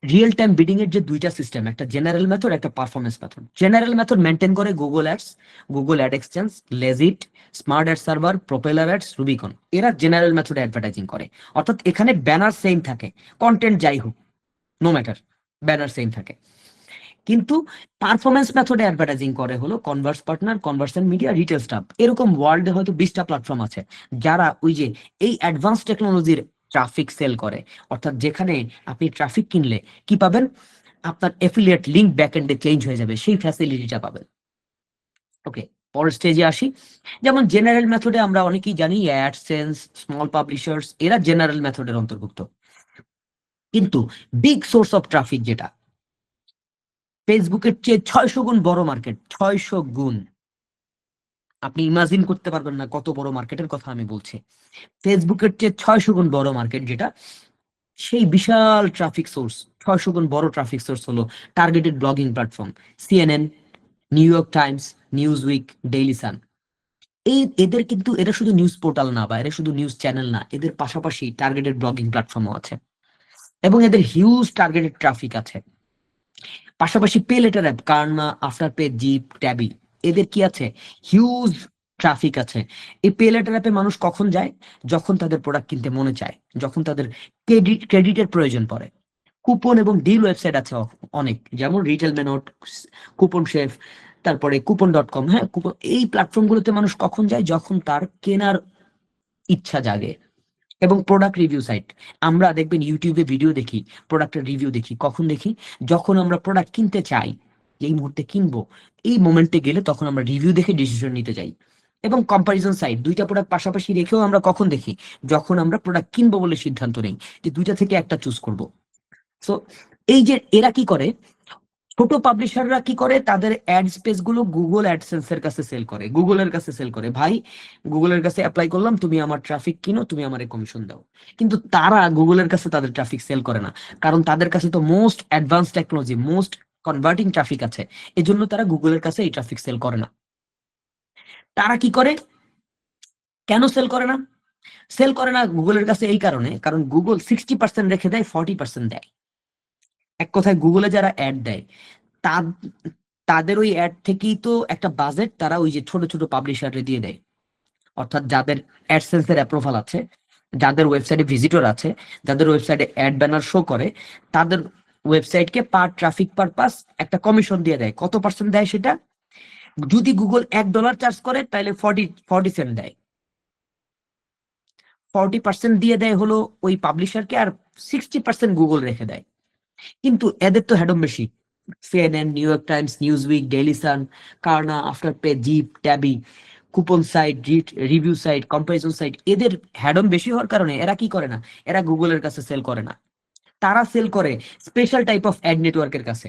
Real time bidding এর যে দুইটা সিস্টেম, একটা জেনারেল মেথড, একটা performance method. General method maintain করে Google ads, Google ad exchange, legit, smart ad server, propeller ads, Rubicon. এরা general মেথডে অ্যাডভার্টাইজিং করে, অর্থাৎ এখানে ব্যানার সেম থাকে, কন্টেন্ট যাই হোক, নো ম্যাটার, ব্যানার সেম থাকে। কিন্তু পারফরমেন্স মেথডে অ্যাডভার্টাইজিং করে হলো Converse partner, conversion media, retail staff. এরকম ওয়ার্ল্ডে হয়তো 20টা প্ল্যাটফর্ম আছে যারা ওই যে এই অ্যাডভান্স টেকনোলজির ট্রাফিক সেল করে। অর্থাৎ যেখানে আপনি ট্রাফিক কিনলে কি পাবেন, আপনার এফিলিয়েট লিংক ব্যাকএন্ডে চেঞ্জ হয়ে যাবে, সেই ফ্যাসিলিটিটা পাবেন। ওকে, পরের স্টেজে আসি। যেমন জেনারেল মেথডে আমরা অনেকেই জানি অ্যাডসেন্স, স্মল পাবলিশার্স, এরা জেনারেল মেথডের অন্তর্ভুক্ত। কিন্তু বিগ সোর্স অফ ট্রাফিক যেটা, ফেসবুকের চেয়ে 600 গুণ বড় মার্কেট, 600 গুণ। আপনি ইমাজিন করতে পারবেন না কত বড় মার্কেটের কথা আমি বলছি। ফেসবুকের চেয়ে 600 গুণ বড় মার্কেট যেটা, সেই বিশাল ট্রাফিক সোর্স, 600 গুণ বড় ট্রাফিক সোর্স হলো targeted blogging platform, CNN, New York Times, Newsweek, Daily Sun. এদের কিন্তু এরা শুধু নিউজ পোর্টাল না, বা এরা শুধু নিউজ চ্যানেল না, এদের পাশাপাশি টার্গেটেড ব্লগিং প্ল্যাটফর্মও আছে এবং এদের হিউজ টার্গেটেড ট্রাফিক আছে। পাশাপাশি pay later app Klarna, Afterpay, Zip, Tabby, এদের কি আছে, হিউজ ট্রাফিক আছে। এই পে লেটার অ্যাপে মানুষ কখন যায়, যখন তাদের প্রোডাক্ট কিনতে মনে চায়, যখন তাদের ক্রেডিটের প্রয়োজন পড়ে। কুপন এবং ডিল ওয়েবসাইট আছে অনেক, যেমন রিটেল মেনট, কুপন শেফ, তারপরে কুপন.com। হ্যাঁ, কুপন, এই প্ল্যাটফর্মগুলোতে মানুষ কখন যায়, যখন তার কেনার ইচ্ছা জাগে। এবং প্রোডাক্ট রিভিউ সাইট, আমরা দেখবেন ইউটিউবে ভিডিও দেখি, প্রোডাক্টের রিভিউ দেখি, কখন দেখি, যখন আমরা প্রোডাক্ট কিনতে চাই, যে এই মুহূর্তে কিনবো, এই মোমেন্টে গেলে তখন আমরা রিভিউ দেখে ডিসিশন নিতে যাই। এবং কম্পারিজন সাইট, দুইটা প্রোডাক্ট পাশাপাশি রেখেও আমরা কখন দেখি, যখন আমরা প্রোডাক্ট কিনবো বলে সিদ্ধান্ত নেই যে দুইটা থেকে একটা চুজ করব। সো এই যে এরা কি করে, ছোট পাবলিশাররা কি করে, তাদের অ্যাড স্পেস গুলো গুগল অ্যাডসেন্স এর কাছে সেল করে, গুগলের কাছে সেল করে। ভাই, গুগলের কাছে অ্যাপ্লাই করলাম, তুমি আমার ট্রাফিক কিনো, তুমি আমার কমিশন দাও। কিন্তু তারা গুগলের কাছে তাদের ট্রাফিক সেল করে না, কারণ তাদের কাছে তো most advance technology, most converting traffic আছে। এজন্য তারা গুগলের কাছে এই ট্রাফিক সেল করে না। তারা কি করে, কেন সেল করে না? সেল করে না গুগলের কাছে এই কারণে, কারণ গুগল 60% রেখে দেয়, 40% দেয়। এক কথায় গুগলে যারা অ্যাড দেয়, তাদের ওই অ্যাড থেকেই তো একটা বাজেট তারা ওই যে ছোট ছোট পাবলিশারে দিয়ে দেয়। অর্থাৎ যাদের অ্যাডসেন্সের অ্যাপ্রুভাল আছে, যাদের ওয়েবসাইটে ভিজিটর আছে, যাদের ওয়েবসাইটে অ্যাড ব্যানার শো করে, তাদের ওয়েবসাইটকে পার ট্রাফিক পারপাস একটা কমিশন দিয়ে দেয়। কত পার্সেন্ট দেয় সেটা, যদি গুগল $1 চার্জ করে তাহলে 40 সেন্ট দেয়। 40% দিয়ে দেয় হলো ওই পাবলিশারকে, আর 60% গুগল রেখে দেয়। কিন্তু এদের তো হ্যাডম বেশি, CNN, New York Times, Newsweek, Daily Sun, Klarna, Afterpay, Zip, Tabby, coupon site, review site, comparison site, এদের হ্যাডম বেশি হওয়ার কারণে এরা কি করে না, এরা গুগলের কাছে সেল করে না। তারা সেল করে স্পেশাল টাইপ অফ অ্যাড নেটওয়ার্কের কাছে।